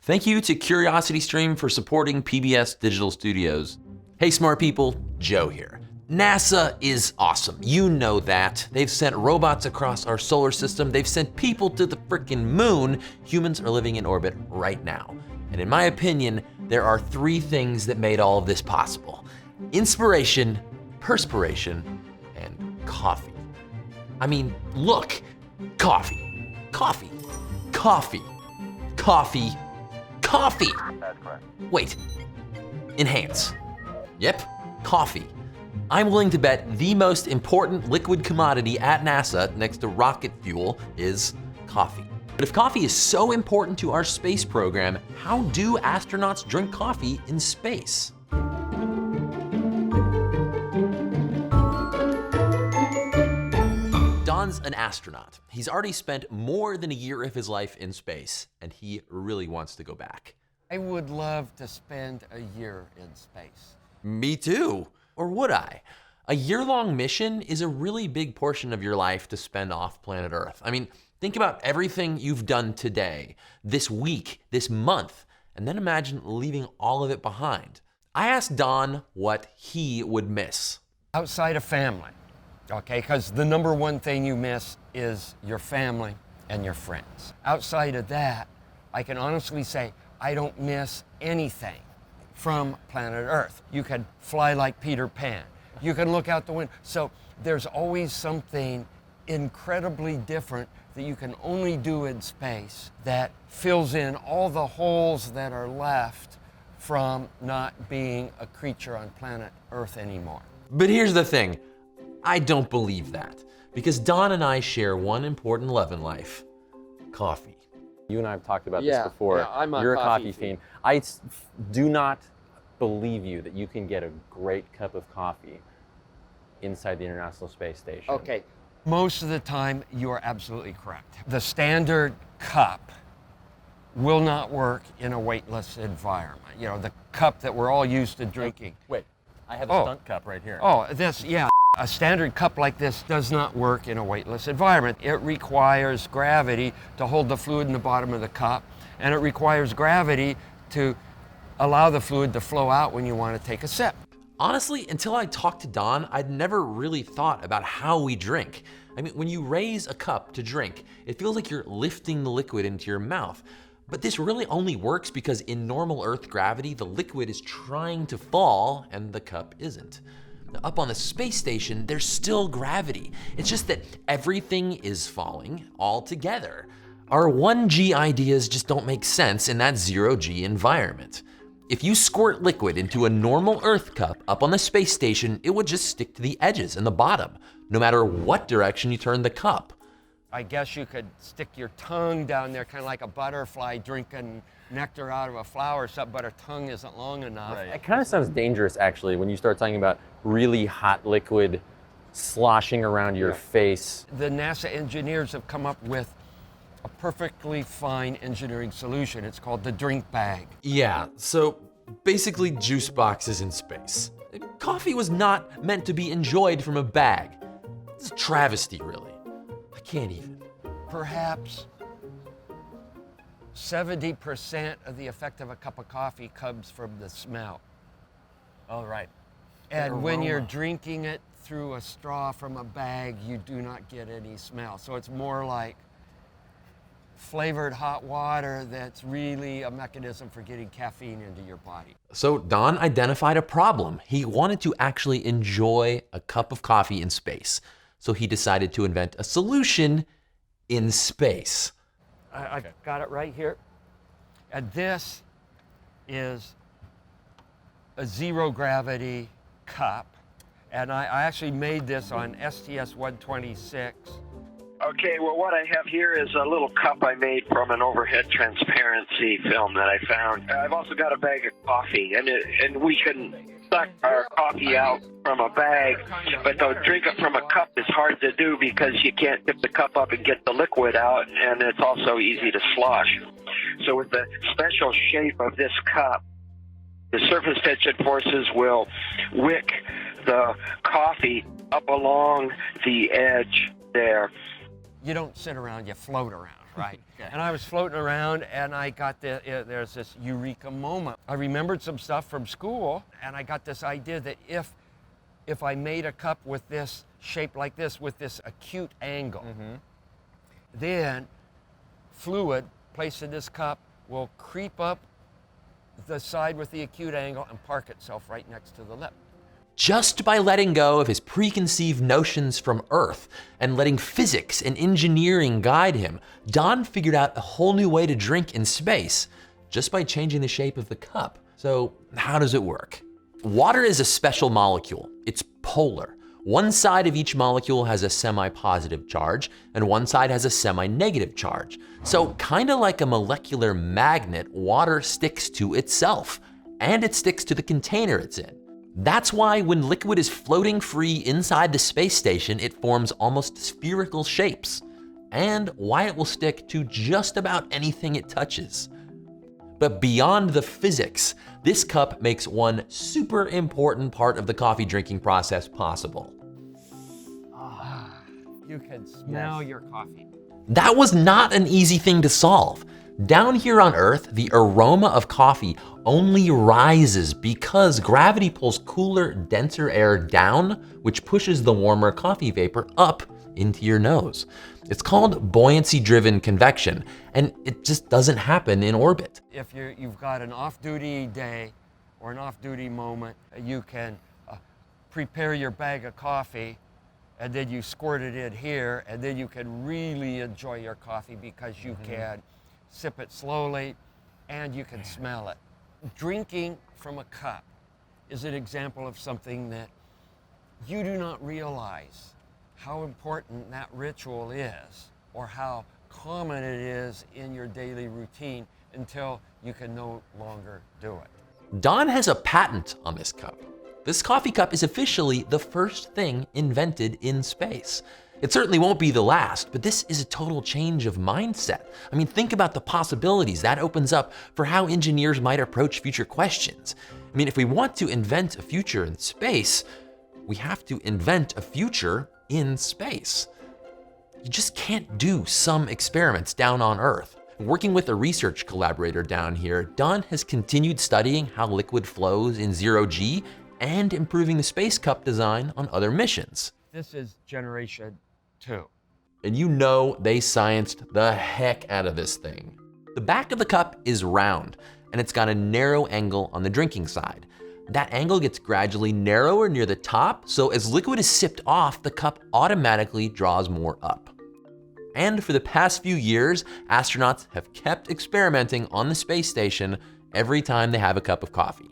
Thank you to CuriosityStream for supporting PBS Digital Studios. Hey smart people, Joe here. NASA is awesome, you know that. They've sent robots across our solar system, they've sent people to the frickin' moon. Humans are living in orbit right now. And in my opinion, there are three things that made all of this possible: inspiration, perspiration, and coffee. I mean, look, coffee, coffee, coffee, coffee, coffee. That's correct. Wait, enhance. Yep, coffee. I'm willing to bet the most important liquid commodity at NASA next to rocket fuel is coffee. But if coffee is so important to our space program, how do astronauts drink coffee in space? Don's an astronaut. He's already spent more than a year of his life in space, and he really wants to go back. I would love to spend a year in space. Me too. Or would I? A year-long mission is a really big portion of your life to spend off planet Earth. I mean, think about everything you've done today, this week, this month, and then imagine leaving all of it behind. I asked Don what he would miss. Outside of family, okay, because the number one thing you miss is your family and your friends. Outside of that, I can honestly say I don't miss anything from planet Earth. You could fly like Peter Pan. You can look out the window. So there's always something incredibly different that you can only do in space that fills in all the holes that are left from not being a creature on planet Earth anymore. But here's the thing, I don't believe that, because Don and I share one important love in life: coffee. You and I have talked about this before. Yeah, I'm a You're a coffee coffee fiend. I do not believe you that you can get a great cup of coffee inside the International Space Station. Okay, most of the time you're absolutely correct. The standard cup will not work in a weightless environment. You know, the cup that we're all used to drinking. Wait, I have a stunt cup right here. Oh, this, yeah. A standard cup like this does not work in a weightless environment. It requires gravity to hold the fluid in the bottom of the cup, and it requires gravity to allow the fluid to flow out when you want to take a sip. Honestly, until I talked to Don, I'd never really thought about how we drink. I mean, when you raise a cup to drink, it feels like you're lifting the liquid into your mouth. But this really only works because in normal Earth gravity, the liquid is trying to fall and the cup isn't. Now, up on the space station, there's still gravity. It's just that everything is falling all together. Our 1G ideas just don't make sense in that 0G environment. If you squirt liquid into a normal Earth cup up on the space station, it would just stick to the edges and the bottom, no matter what direction you turn the cup. I guess you could stick your tongue down there, kind of like a butterfly drinking nectar out of a flower or something, but our tongue isn't long enough. Right. It kind of sounds dangerous, actually, when you start talking about really hot liquid sloshing around your face. The NASA engineers have come up with a perfectly fine engineering solution. It's called the drink bag. Yeah, so basically juice boxes in space. Coffee was not meant to be enjoyed from a bag. It's a travesty, really. I can't even. Perhaps 70% of the effect of a cup of coffee comes from the smell. Oh, right. And when you're drinking it through a straw from a bag, you do not get any smell. So it's more like flavored hot water that's really a mechanism for getting caffeine into your body. So Don identified a problem. He wanted to actually enjoy a cup of coffee in space. So he decided to invent a solution in space. I've got it right here. And this is a zero gravity cup. And I actually made this on STS-126. Okay, well, what I have here is a little cup I made from an overhead transparency film that I found. I've also got a bag of coffee, and we can suck our coffee out from a bag, but to drink it from a cup is hard to do because you can't tip the cup up and get the liquid out, and it's also easy to slosh. So with the special shape of this cup, the surface tension forces will wick the coffee up along the edge there. You don't sit around, you float around, right? Okay. And I was floating around, and I got there's this eureka moment. I remembered some stuff from school, and I got this idea that if I made a cup with this shape like this, with this acute angle, then fluid placed in this cup will creep up the side with the acute angle and park itself right next to the lip. Just by letting go of his preconceived notions from Earth and letting physics and engineering guide him, Don figured out a whole new way to drink in space just by changing the shape of the cup. So how does it work? Water is a special molecule. It's polar. One side of each molecule has a semi-positive charge and one side has a semi-negative charge. So kind of like a molecular magnet, water sticks to itself and it sticks to the container it's in. That's why when liquid is floating free inside the space station, it forms almost spherical shapes, and why it will stick to just about anything it touches. But beyond the physics, this cup makes one super important part of the coffee drinking process possible. You can smell your coffee. That was not an easy thing to solve. Down here on Earth, the aroma of coffee only rises because gravity pulls cooler, denser air down, which pushes the warmer coffee vapor up into your nose. It's called buoyancy-driven convection, and it just doesn't happen in orbit. If you've got an off-duty day or an off-duty moment, you can prepare your bag of coffee, and then you squirt it in here, and then you can really enjoy your coffee because you can sip it slowly and you can smell it. Drinking from a cup is an example of something that you do not realize how important that ritual is or how common it is in your daily routine until you can no longer do it. Don has a patent on this cup. This coffee cup is officially the first thing invented in space. It certainly won't be the last, but this is a total change of mindset. I mean, think about the possibilities that opens up for how engineers might approach future questions. I mean, if we want to invent a future in space, we have to invent a future in space. You just can't do some experiments down on Earth. Working with a research collaborator down here, Don has continued studying how liquid flows in zero-G and improving the space cup design on other missions. This is generation 2. And you know they scienced the heck out of this thing. The back of the cup is round, and it's got a narrow angle on the drinking side. That angle gets gradually narrower near the top, so as liquid is sipped off, the cup automatically draws more up. And for the past few years, astronauts have kept experimenting on the space station every time they have a cup of coffee.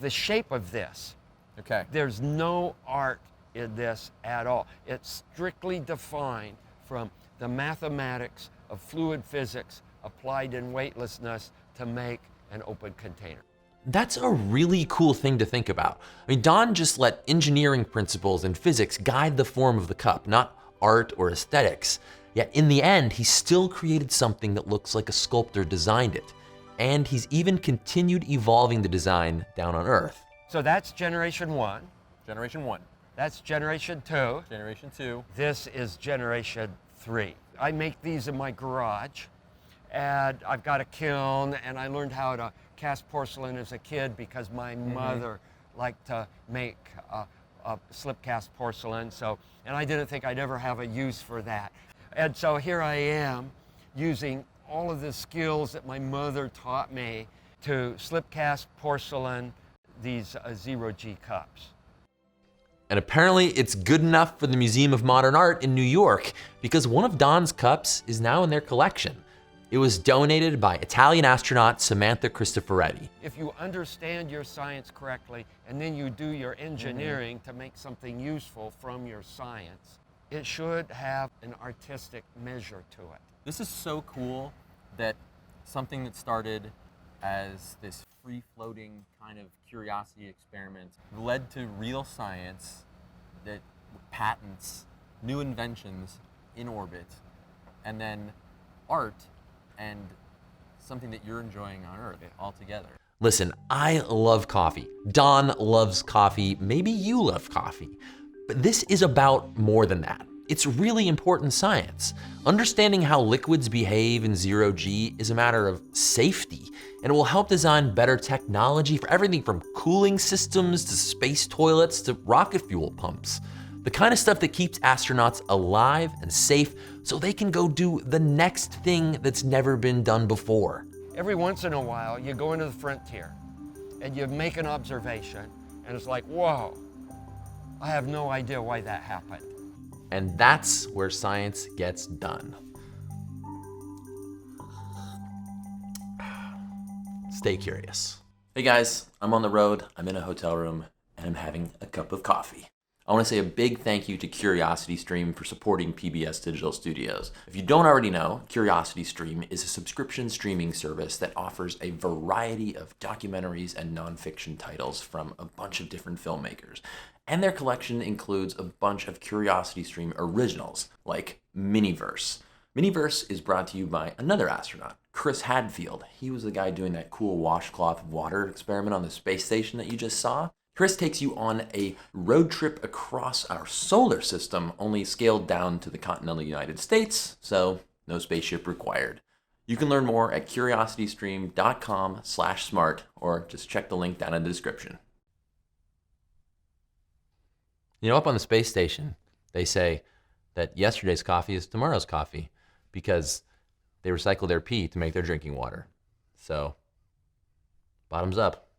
The shape of this, Okay. there's no art in this at all. It's strictly defined from the mathematics of fluid physics applied in weightlessness to make an open container. That's a really cool thing to think about. I mean, Don just let engineering principles and physics guide the form of the cup, not art or aesthetics. Yet in the end, he still created something that looks like a sculptor designed it. And he's even continued evolving the design down on Earth. So that's generation 1. Generation 1. That's generation 2. Generation 2. This is generation 3. I make these in my garage, and I've got a kiln, and I learned how to cast porcelain as a kid because my mother liked to make slip cast porcelain. And I didn't think I'd ever have a use for that. And so here I am using all of the skills that my mother taught me to slip cast porcelain these zero-G cups. And apparently it's good enough for the Museum of Modern Art in New York because one of Don's cups is now in their collection. It was donated by Italian astronaut Samantha Cristoforetti. If you understand your science correctly and then you do your engineering to make something useful from your science, it should have an artistic measure to it. This is so cool that something that started as this free-floating kind of curiosity experiment led to real science that patents, new inventions in orbit, and then art and something that you're enjoying on Earth all together. Listen, I love coffee. Don loves coffee. Maybe you love coffee. But this is about more than that. It's really important science. Understanding how liquids behave in zero G is a matter of safety, and it will help design better technology for everything from cooling systems to space toilets to rocket fuel pumps. The kind of stuff that keeps astronauts alive and safe so they can go do the next thing that's never been done before. Every once in a while, you go into the frontier and you make an observation, and it's like, whoa, I have no idea why that happened. And that's where science gets done. Stay curious. Hey guys, I'm on the road, I'm in a hotel room, and I'm having a cup of coffee. I want to say a big thank you to CuriosityStream for supporting PBS Digital Studios. If you don't already know, CuriosityStream is a subscription streaming service that offers a variety of documentaries and nonfiction titles from a bunch of different filmmakers. And their collection includes a bunch of CuriosityStream originals, like Miniverse. Miniverse is brought to you by another astronaut, Chris Hadfield. He was the guy doing that cool washcloth of water experiment on the space station that you just saw. Chris takes you on a road trip across our solar system, only scaled down to the continental United States, so no spaceship required. You can learn more at curiositystream.com/smart, or just check the link down in the description. You know, up on the space station, they say that yesterday's coffee is tomorrow's coffee because they recycle their pee to make their drinking water. So, bottoms up.